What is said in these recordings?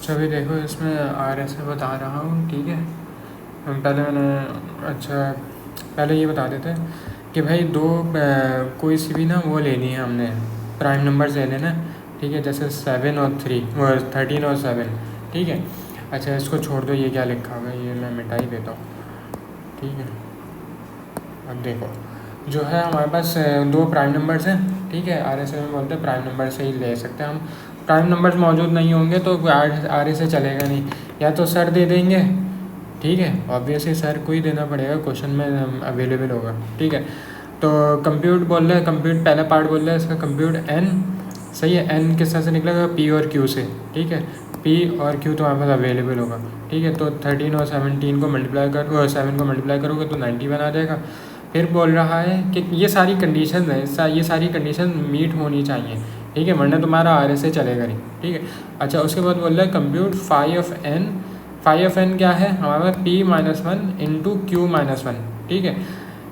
अच्छा भी देखो, इसमें RSA बता रहा हूँ, ठीक है। हम पहले ये बता देते हैं कि भाई कोई सी भी ना वो लेनी है हमने, प्राइम नंबर्स ले लेना, ठीक है। जैसे 7 और 3 और 13 और 7, ठीक है। अच्छा इसको छोड़ दो, ये क्या लिखा हुआ है ये मैं मिटा ही देता हूँ, ठीक है। अब देखो, जो है हमारे पास दो प्राइम नंबर्स हैं, ठीक है। RSA में बोलते हैं प्राइम नंबर से ही ले सकते हैं हम। प्राइम नंबर्स मौजूद नहीं होंगे तो RSA चलेगा नहीं, या तो सर दे देंगे, ठीक है। ऑब्वियसली सर को ही देना पड़ेगा, क्वेश्चन में अवेलेबल होगा, ठीक है। तो कंप्यूट बोल रहे हैं, कंप्यूट पहला पार्ट बोल रहा है इसका, कंप्यूट n, सही है। n किस तरह से निकलेगा, P और Q से, ठीक है। P और Q तो हमारे पास अवेलेबल होगा, ठीक है। तो 13 और 17 को मल्टीप्लाई 7 को मल्टीप्लाई करोगे तो 91 आ जाएगा। फिर बोल रहा है कि ये सारी कंडीशन है, ये सारी कंडीशन मीट होनी चाहिए, ठीक है, वरना तुम्हारा RSA चलेगा नहीं, ठीक है। अच्छा उसके बाद बोल रहा है कंप्यूट फाई ऑफ n क्या है हमारे पास, P-1 इंटू Q-1, ठीक है,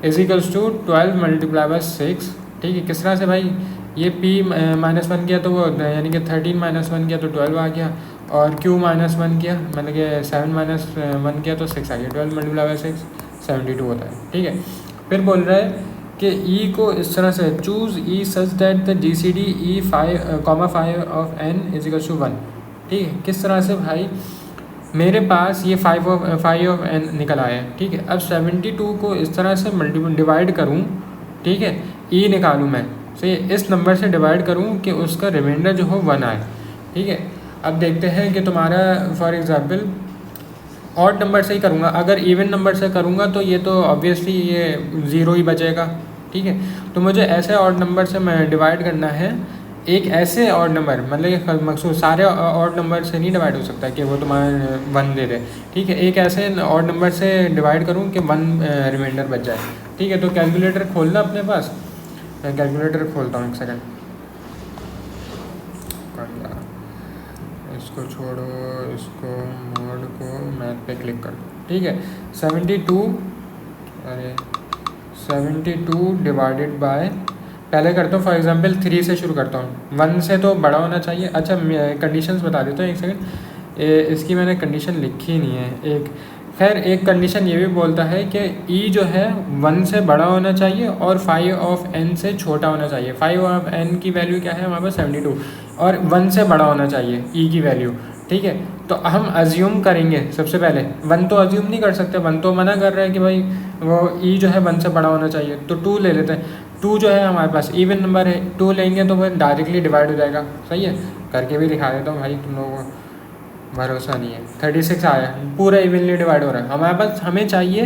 इजिकल्स टू 12 मल्टीप्लाई बाई 6, ठीक है। किस तरह से भाई, ये P-1 किया तो वो यानी कि 13-1 किया तो 12 आ गया, और Q-1 किया मतलब कि 7-1 किया तो 6 आ गया। 12 मल्टीप्लाई बाई 6 72 होता है, ठीक है। फिर बोल रहा है कि E को इस तरह से choose E such that the GCD E 5 of n equals to 1, ठीक है। किस तरह से भाई, मेरे पास ये 5 ऑफ n निकल आया है, ठीक है। अब 72 को इस तरह से डिवाइड करूँ, ठीक है, E निकालूँ मैं, सही है, इस नंबर से डिवाइड करूँ कि उसका रिमाइंडर जो हो 1 आए, ठीक है। अब देखते हैं कि तुम्हारा फॉर एग्ज़ाम्पल ऑड नंबर से ही करूँगा, अगर इवन नंबर से करूँगा तो ये तो ऑब्वियसली ये 0 ही बचेगा, ठीक है। तो मुझे ऐसे ऑड नंबर से मैं डिवाइड करना है, एक ऐसे ऑड नंबर मतलब कि मकसूद सारे ऑड नंबर से नहीं डिवाइड हो सकता कि वो तुम्हारे 1 दे दे, ठीक है। एक ऐसे ऑड नंबर से डिवाइड करूँ कि 1 रिमाइंडर बच जाए, ठीक है। तो कैलकुलेटर खोलना अपने पास, मैं कैलकुलेटर खोलता हूँ, एक सेकेंड। इसको छोड़ो, इसको मोड को मैथ पे क्लिक कर दो, ठीक है। 72 डिवाइडेड बाय, पहले करता हूँ फॉर एग्जांपल 3 से शुरू करता हूँ, 1 से तो बड़ा होना चाहिए। अच्छा कंडीशंस बता देता हूँ, एक सेकंड, इसकी मैंने कंडीशन लिखी नहीं है। एक कंडीशन ये भी बोलता है कि E जो है 1 से बड़ा होना चाहिए और 5 ऑफ n से छोटा होना चाहिए। 5 ऑफ n की वैल्यू क्या है हमारे पास 72, और 1 से बड़ा होना चाहिए E की वैल्यू, ठीक है। तो हम अज्यूम करेंगे सबसे पहले, 1 तो अज्यूम नहीं कर सकते, 1 तो मना कर रहा है कि भाई वो E जो है 1 से बड़ा होना चाहिए, तो 2 ले लेते हैं। 2 जो है हमारे पास इवन नंबर है, 2 लेंगे तो वह डायरेक्टली डिवाइड हो जाएगा, सही है। करके भी दिखा देता हूँ भाई, तुम लोगों को भरोसा नहीं है। 36 आया, पूरा इवनली डिवाइड हो रहा है हमारे पास। हमें चाहिए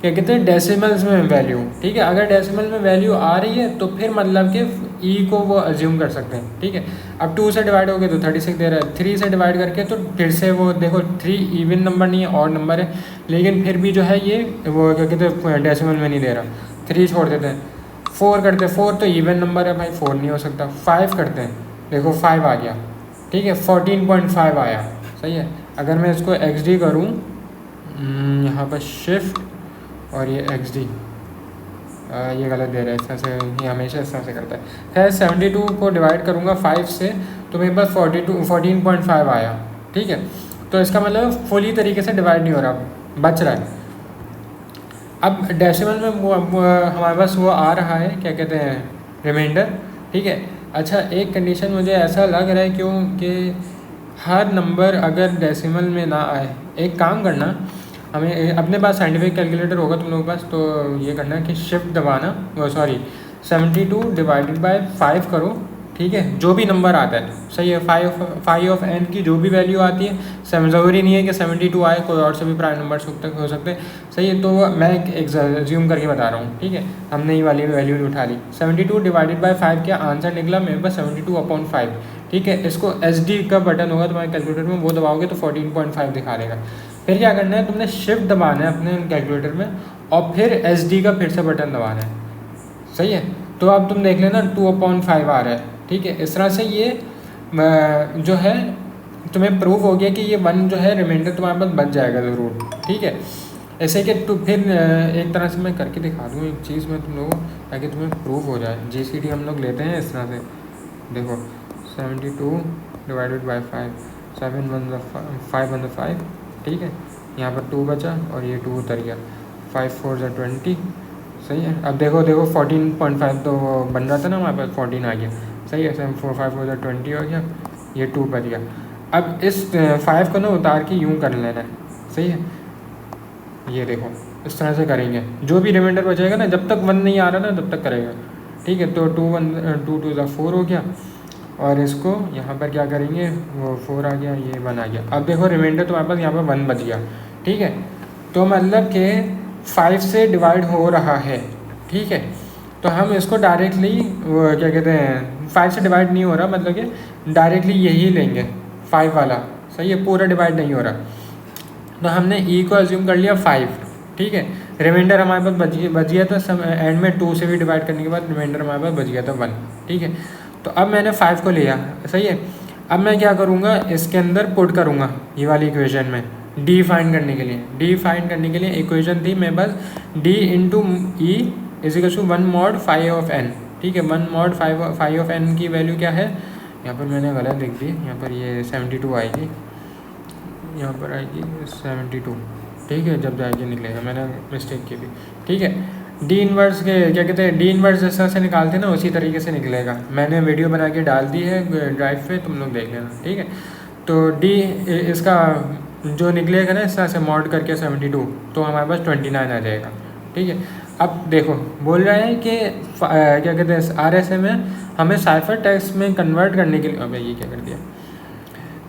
क्या कहते हैं, डेसिमल्स में वैल्यू, ठीक है। अगर डेसिमल में वैल्यू आ रही है तो फिर मतलब कि E को वो अज्यूम कर सकते हैं, ठीक है। अब 2 से डिवाइड हो गए तो 36 दे रहा है, 3 से डिवाइड करके तो फिर से वो देखो 3 इवन नंबर नहीं है, ऑड नंबर है, लेकिन फिर भी जो है ये वो क्या कहते हैं डेसिमल में नहीं दे रहा, 3 छोड़ देते हैं। 4 करते हैं, 4 तो इवन नंबर है भाई, 4 नहीं हो सकता। 5 करते हैं, देखो 5 आ गया, ठीक है, 14.5 आया, सही है। अगर मैं इसको XD करूँ, यहाँ पर शिफ्ट और ये XD, ये गलत दे रहा है, इस तरह से ये हमेशा इस तरह से करता है। खैर 72 को डिवाइड करूँगा 5 से तो मेरे पास 14.5 आया, ठीक है। तो इसका मतलब फुली तरीके से डिवाइड नहीं हो रहा, बच रहा है। अब डेसिमल में हमारे पास वो आ रहा है, क्या कहते हैं, रिमाइंडर, ठीक है। अच्छा एक कंडीशन मुझे ऐसा लग रहा है क्योंकि हर नंबर अगर डेसिमल में ना आए, एक काम करना, हमें अपने पास साइंटिफिक कैलकुलेटर होगा तुम लोगों के पास, तो ये करना कि शिफ्ट दबाना, 72 डिवाइडेड बाय 5 करो, ठीक है, जो भी नंबर आता है, सही है। 5 ऑफ n की जो भी वैल्यू आती है, ज़रूरी नहीं है कि 72 आए, कोई और से भी प्राइम नंबर हो सकते हैं, सही है। तो मैं एग्ज्यूम करके बता रहा हूँ, ठीक है। हमने ये वाली वैल्यू उठा ली, 72 डिवाइडेड बाय 5 क्या आंसर निकला मेरे पास 72/5, ठीक है। इसको SD का बटन होगा तुम्हारे कैलकुलेटर में, वो दबाओगे तो 14.5 दिखा देगा। फिर क्या करना है, तुमने शिफ्ट दबाना है अपने कैलकुलेटर में, और फिर SD का फिर से बटन दबाना है, सही है। तो अब तुम देख लेना 2/5 आ रहा है, ठीक है। इस तरह से ये जो है तुम्हें प्रूव हो गया कि ये 1 जो है रिमाइंडर तुम्हारे पास बच जाएगा ज़रूर, ठीक है। ऐसे कि तो फिर एक तरह से मैं करके दिखा दूँ एक चीज़ में तुम लोगों, ताकि तुम्हें प्रूव हो जाए। GCD हम लोग लेते हैं इस तरह से, देखो 72 डिवाइडेड बाय 5, 7 1 5 1 5, ठीक है। यहाँ पर 2 बचा और ये 2 उतर गया, 5 4 20, सही है। अब देखो 14.5 तो वो बन रहा था ना हमारे पास, 14 आ गया, सही है। 7 4 5 4 20 हो गया, ये 2 बच गया। अब इस 5 को ना उतार के यूँ कर लेना है, सही है। ये देखो इस तरह से करेंगे, जो भी रिमाइंडर बचेगा ना, जब तक 1 नहीं आ रहा ना तब तक करेगा, ठीक है। तो 2 1 2 2 4 हो गया, और इसको यहाँ पर क्या करेंगे, वो 4 आ गया, ये 1 आ गया। अब देखो रिमाइंडर तुम्हारे पास यहाँ पर 1 बच गया, ठीक है। तो मतलब कि 5 से डिवाइड हो रहा है, ठीक है। तो हम इसको डायरेक्टली वो क्या कहते हैं, 5 से डिवाइड नहीं हो रहा, मतलब कि डायरेक्टली यही लेंगे 5 वाला, सही है, पूरा डिवाइड नहीं हो रहा। तो हमने ई को अज्यूम कर लिया 5, ठीक है। रिमाइंडर हमारे पास बच गया था एंड में 2 से भी डिवाइड करने के बाद रिमाइंडर हमारे पास बच गया था 1, ठीक है। तो अब मैंने 5 को लिया, सही है। अब मैं क्या करूँगा, इसके अंदर पुट करूँगा ये वाली इक्वेशन में, डी फाइंड करने के लिए। डी फाइंड करने के लिए इक्वेशन थी मेरे पास D into E equal to 1 mod phi of n, ठीक है। 1 mod phi ऑफ एन की वैल्यू क्या है, यहाँ पर मैंने गलत लिख दी, यहाँ पर ये 72 आएगी, यहाँ पर आएगी 72, ठीक है। जब जाएगी निकलेगा, मैंने मिस्टेक की थी, ठीक है। डी इन्वर्स के क्या कहते हैं, डी इन्वर्स जैसा से निकालते हैं ना, उसी तरीके से निकलेगा। मैंने वीडियो बना के डाल दी है ड्राइव पे, तुम लोग देख लेना, ठीक है। तो डी इसका जो निकलेगा ना इस तरह से मॉड करके 72, तो हमारे पास 29 आ जाएगा, ठीक है। अब देखो बोल रहा है कि क्या कहते हैं RSA में हमें साइफर टेक्स्ट में कन्वर्ट करने के लिए, अबे ये क्या कर दिया,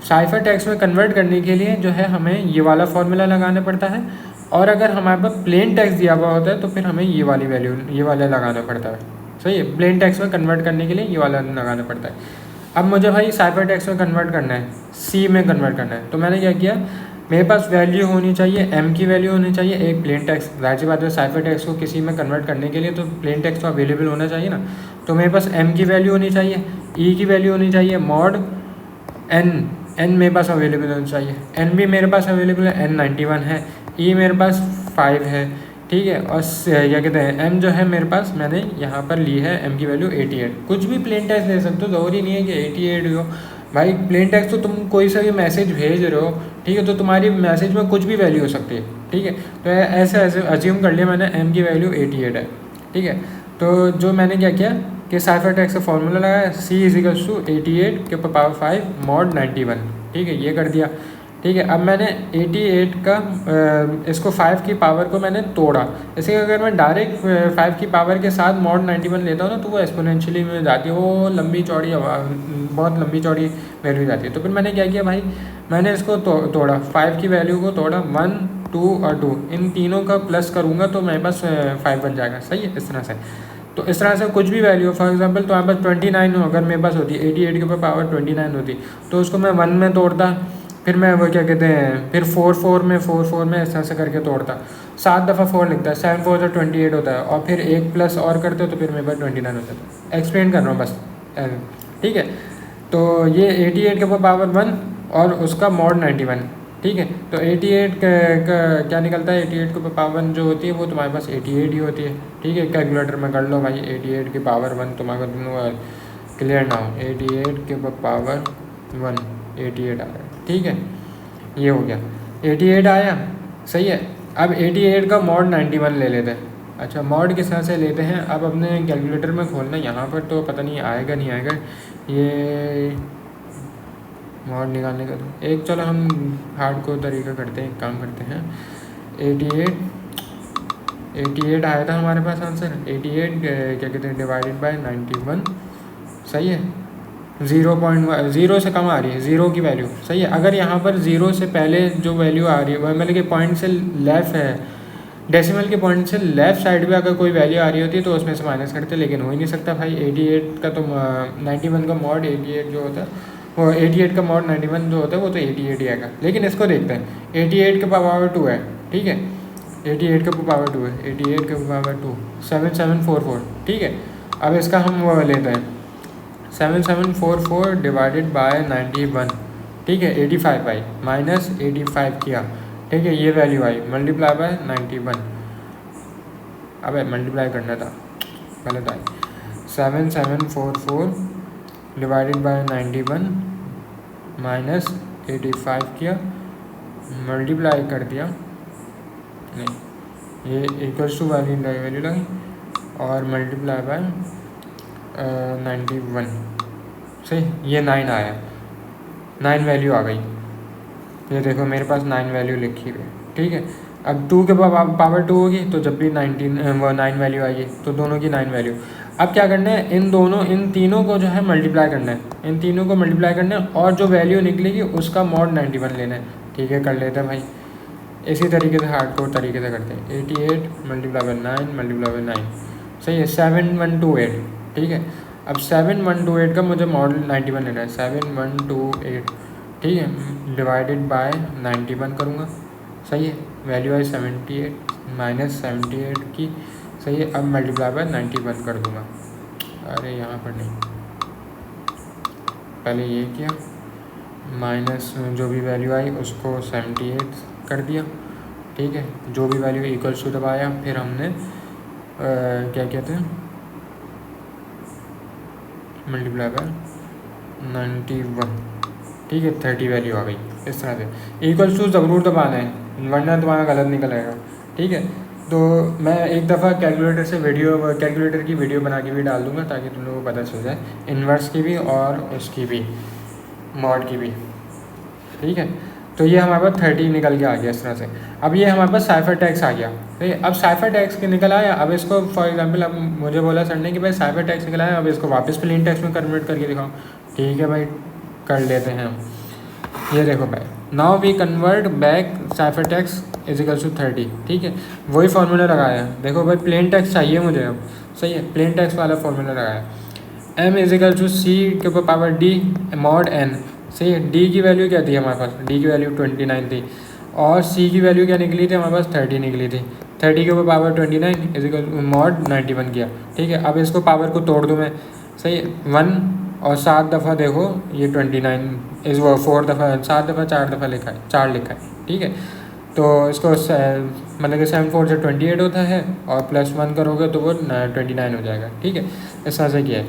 साइफर टेक्स्ट में कन्वर्ट करने के लिए जो है हमें ये वाला फॉर्मूला लगाना पड़ता है, और अगर हमारे पास प्लेन टेक्स्ट दिया हुआ होता है तो फिर हमें ये वाली वैल्यू, ये वाला लगाना पड़ता है, सही है। प्लेन टेक्स्ट में कन्वर्ट करने के लिए ये वाला लगाना पड़ता है। अब मुझे भाई साइफर टेक्स्ट में कन्वर्ट करना है, सी में कन्वर्ट करना है, तो मैंने क्या किया, मेरे पास वैल्यू होनी चाहिए, एम की वैल्यू होनी चाहिए, एक प्लेन टेक्स्ट। जाहिर सी बात है साइफर टेक्स्ट को किसी में कन्वर्ट करने के लिए तो प्लेन टेक्स्ट तो अवेलेबल होना चाहिए ना। तो मेरे पास एम की वैल्यू होनी चाहिए, ई की वैल्यू होनी चाहिए, मॉड एन मेरे पास अवेलेबल होना चाहिए। एन भी मेरे पास अवेलेबल है, N 91 है, ई मेरे पास 5 है, ठीक है। और क्या कहते हैं एम जो है मेरे पास, मैंने यहाँ पर ली है एम की वैल्यू 88। कुछ भी प्लेन टेक्स्ट ले सकते हो, ज़रूरी नहीं है कि 88 हो भाई। प्लेन टेक्स्ट तो तुम कोई सा भी मैसेज भेज रहे हो, ठीक है, तो तुम्हारी मैसेज में कुछ भी वैल्यू हो सकती है, ठीक है। तो ऐसे ऐसे अज्यूम कर लिया मैंने, एम की वैल्यू 88 है, ठीक है। तो जो मैंने क्या किया कि साइफर टेक्स्ट का फॉर्मूला लगाया, C इजिकल्स टू 88 के पावर 5 mod 91, ठीक है, ये कर दिया, ठीक है। अब मैंने 88 का इसको 5 की पावर को मैंने तोड़ा। जैसे अगर मैं डायरेक्ट 5 की पावर के साथ mod 91 लेता हूँ ना, तो वो एक्सपोनेंशियली में जाती है, वो लंबी चौड़ी बहुत लंबी चौड़ी वैल्यू जाती है। तो फिर मैंने क्या किया भाई, मैंने इसको तोड़ा, 5 की वैल्यू को तोड़ा, 1 2 और 2 इन तीनों का प्लस करूँगा तो मेरे पास 5 बन जाएगा, सही है। इस तरह से, तो इस तरह से कुछ भी वैल्यू, फॉर एग्जांपल तो यहाँ पर 29 हो, अगर मेरे पास होती 88 के ऊपर पावर 29 होती, तो उसको मैं 1 में तोड़ता, फिर मैं वो क्या कहते हैं, फिर 4 4 में इस तरह से करके तोड़ता, 7 दफ़ा 4 लिखता है, 7 4 जो 28 होता है, और फिर एक प्लस और करते हो तो फिर मेरे पास 29 होता है। एक्सप्लेन कर रहा हूँ बस, ठीक है। तो ये 88 के ऊपर पावर 1 और उसका mod 91, ठीक है। तो 88 का क्या निकलता है, 88 के ऊपर पावर 1 जो होती है वो तुम्हारे पास 88 ही होती है, ठीक है। कैलकुलेटर में कर लो भाई, 88 की पावर 1 तुम्हारे क्लियर ना हो, 88 के ऊपर पावर 1 88 आ रहा है, ठीक है। ये हो गया, 88 आया, सही है। अब 88 का mod 91 ले लेते हैं। अच्छा, मॉड किस तरह से लेते हैं, अब अपने कैलकुलेटर में खोलना, यहाँ पर तो पता नहीं आएगा नहीं आएगा ये मॉड निकालने का। तो एक चलो हम हार्डकोर तरीका करते हैं, एक काम करते हैं, 88 आया था हमारे पास आंसर, 88 क्या कहते हैं डिवाइडेड बाय 91, सही है। 0 से कम आ रही है, 0 की वैल्यू, सही है। अगर यहाँ पर 0 से पहले जो वैल्यू आ रही है वह मतलब कि पॉइंट से लेफ़्ट है, डेसिमल के पॉइंट से लेफ़्ट साइड पे अगर कोई वैल्यू आ रही होती है तो उसमें से माइनस करते, लेकिन हो ही नहीं सकता भाई। 88 का तो 91 का मॉड 88 जो होता है वो 88 का मॉड 91 जो होता है वो तो 88 ही आएगा। लेकिन इसको देखते हैं, 88 का पावर 2 है, ठीक है, 88 का पावर 2 है, 88 का पावर 2 7744, ठीक है। अब इसका हम वो लेते हैं 7744 डिवाइडेड बाय 91, ठीक है, 85 आई माइनस 85 किया, ठीक है, ये वैल्यू आई, मल्टीप्लाई बाय 91, अबे मल्टीप्लाई करना था, गलत आई, 7744 डिवाइडेड बाय 91 माइनस 85 किया, मल्टीप्लाई कर दिया, नहीं ये इक्वल्स टू वैल्यू लगी और मल्टीप्लाई बाय 91, सही, ये 9 आया, 9 वैल्यू आ गई। ये देखो मेरे पास 9 वैल्यू लिखी हुई है, ठीक है। अब 2 के पावर 2 होगी तो जब भी 9 वैल्यू आएगी तो दोनों की 9 वैल्यू। अब क्या करना है, इन तीनों को जो है मल्टीप्लाई करना है, इन तीनों को मल्टीप्लाई करना है और जो वैल्यू निकलेगी उसका मॉड 91 लेना है, ठीक है। कर लेते हैं भाई, इसी तरीके से हार्डकोर तरीके से करते हैं। 88 मल्टीप्लाई बाय 9 मल्टीप्लाई बाय 9, सही है, 7128, ठीक है। अब 7128 का मुझे मॉडल 91 लेना है, 7128, ठीक है, डिवाइडेड बाय 91 करूँगा, सही है, वैल्यू आई 78 माइनस 78 की, सही है। अब मल्टीप्लाई बाय 91 कर दूँगा, अरे यहाँ पर नहीं, पहले ये किया, माइनस जो भी वैल्यू आई उसको 78 कर दिया, ठीक है, जो भी वैल्यू इक्वल्स टू दबाया, फिर हमने क्या कहते हैं, मल्टीप्लाई बाय 91, ठीक है, 30 वैल्यू आ गई। इस तरह से इक्वल्स टू ज़रूर दबाना है, वरना तुम्हारा गलत निकल आएगा, ठीक है। तो मैं एक दफ़ा कैलकुलेटर की वीडियो बना के भी डाल दूँगा ताकि तुम लोगों को पता चल जाए, इन्वर्स की भी और उसकी भी, मॉड की भी, ठीक है। तो ये हमारे पास 30 निकल के आ गया इस तरह से। अब ये हमारे पास साइफर टैक्स आ गया, ठीक है। अब साइफर टैक्स के निकल आया, अब इसको फॉर एग्जांपल अब मुझे बोला सर ने कि भाई साइफर टैक्स निकल आया, अब इसको वापस प्लेन टैक्स में कन्वर्ट करके दिखाओ, ठीक है भाई, कर लेते हैं हम। ये देखो भाई, now we convert back cipher text is equals to 30, ठीक है, वही फार्मूला लगाया। देखो भाई प्लेन टैक्स चाहिए मुझे अब, सही है, प्लेन टैक्स वाला फार्मूला लगाया, m इज इक्वल टू सी के ऊपर पावर d मॉड n, सही है। d की वैल्यू क्या थी हमारे पास, d की वैल्यू 29 थी और c की वैल्यू क्या निकली थी हमारे पास, 30 निकली थी। 30 के ऊपर पावर 29 इज इक्वल मॉड 91 किया, ठीक है। अब इसको पावर को तोड़ दूँ मैं, सही है, 1 और 7 दफ़ा देखो ये 29 इस वो 4 दफ़ा 7 दफ़ा 4 दफ़ा लिखा है, 4 लिखा है, ठीक है। तो इसको मतलब कि 7 4 से 28 होता है और प्लस 1 करोगे तो वो 29 हो जाएगा, ठीक है। इस तरह से किया है।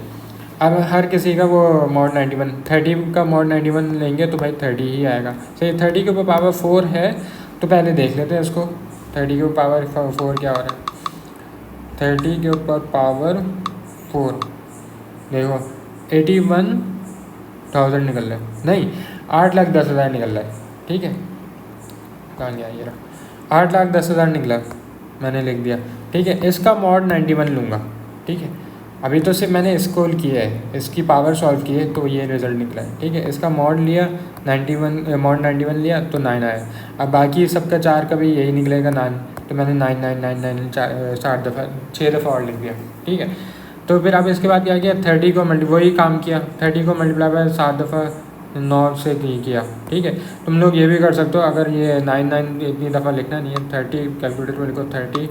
अब हर किसी का वो मॉड 91, 30 का मॉड 91 लेंगे तो भाई 30 ही आएगा, सही। 30 के ऊपर पावर 4 है तो पहले देख लेते हैं इसको, 30 के ऊपर पावर 4 क्या हो रहा है, 30 के ऊपर पावर 4 देखो 81,000 निकल रहा है, नहीं 8,10,000 निकल रहा है, ठीक है। कहाँ गया ये रहा, 8,10,000 निकला, मैंने लिख दिया, ठीक है। इसका मॉड 91 लूँगा, ठीक है। अभी तो सिर्फ मैंने इसको किया है, इसकी पावर सॉल्व की है तो ये रिज़ल्ट निकला है, ठीक है। इसका मॉड लिया 91, मॉड 91 लिया तो 9 आया। अब बाकी सबका 4 का भी यही निकलेगा 9, तो मैंने 9999 6 दफ़ा और लिख दिया, ठीक है। तो फिर अब इसके बाद क्या किया, 30 को वही काम किया, 30 को मल्टीप्लाई बाय 7 दफ़ा 9 से किया, ठीक है। तुम लोग ये भी कर सकते हो, अगर ये 99 इतनी दफ़ा लिखना नहीं है, 30 कैलकुलेटर में लिखो, 30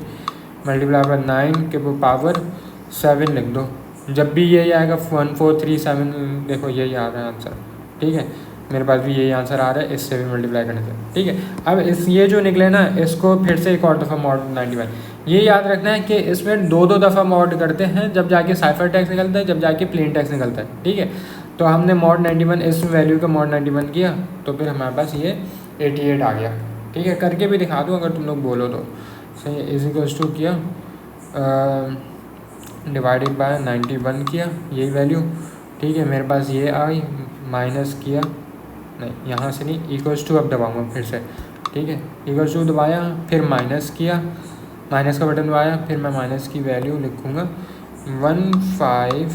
मल्टीप्लाई बाय 9 के पावर 7 लिख दो, जब भी यही आएगा 1437, देखो यही आ रहा है आंसर, ठीक है। मेरे पास भी यही आंसर आ रहा है इससे भी मल्टीप्लाई करने से, ठीक है। अब ये जो निकले ना, इसको फिर से एक और दफ़ा मॉड 91, ये याद रखना है कि इसमें 2 दफ़ा मॉड करते हैं, जब जाके साइफर टैक्स निकलता है, जब जाके प्लेन टैक्स निकलता है, ठीक है। तो हमने मॉड 91 इस वैल्यू का मॉड 91 किया तो फिर हमारे पास ये 88 आ गया, ठीक है। करके भी दिखा दूँ अगर तुम लोग बोलो तो, सही है। इज इक्वल्स टू किया डिवाइडेड बाय 91 किया, यही वैल्यू, ठीक है। मेरे पास ये आई, माइनस किया, नहीं यहाँ से नहीं, इक्वल्स टू अब दबाऊँगा फिर से, ठीक है। इक्वल्स टू दबाया, फिर माइनस किया, माइनस का बटन दबाया, फिर मैं माइनस की वैल्यू लिखूँगा 15,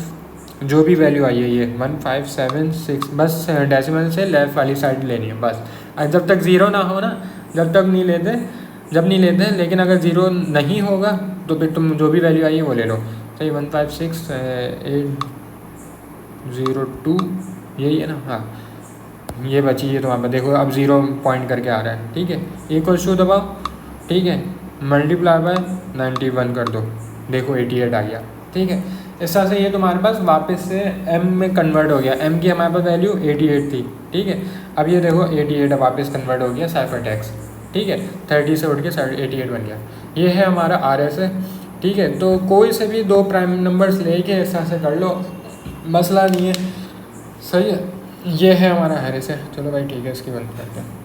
जो भी वैल्यू आई है ये 1576, बस डेसिमल से लेफ़्ट वाली साइड लेनी है बस। जब तक ज़ीरो ना हो ना, जब नहीं लेते, लेकिन अगर ज़ीरो नहीं होगा तो फिर तुम जो भी वैल्यू आई है वो ले लो, सही। 156802 यही है ना, हाँ ये बची है। तो वहाँ पर देखो अब 0 पॉइंट करके आ रहा है, ठीक है। इक्वल्स टू दबाओ, ठीक है, मल्टीप्लाई बाय 91 कर दो, देखो 88 आ गया, ठीक है। इस तरह से ये तुम्हारे पास वापस से m में कन्वर्ट हो गया, m की हमारे पास वैल्यू 88 थी, ठीक है। अब ये देखो 88 वापस कन्वर्ट हो गया साइफर टैक्स, ठीक है। 30 से उठ के 88 बन गया, ये है हमारा RS है, ठीक है। तो कोई से भी 2 प्राइम नंबर्स लेके इस तरह से कर लो, मसला नहीं है, सही है। ये है हमारा हैरिस है, चलो भाई ठीक है, इसकी बंद करते हैं।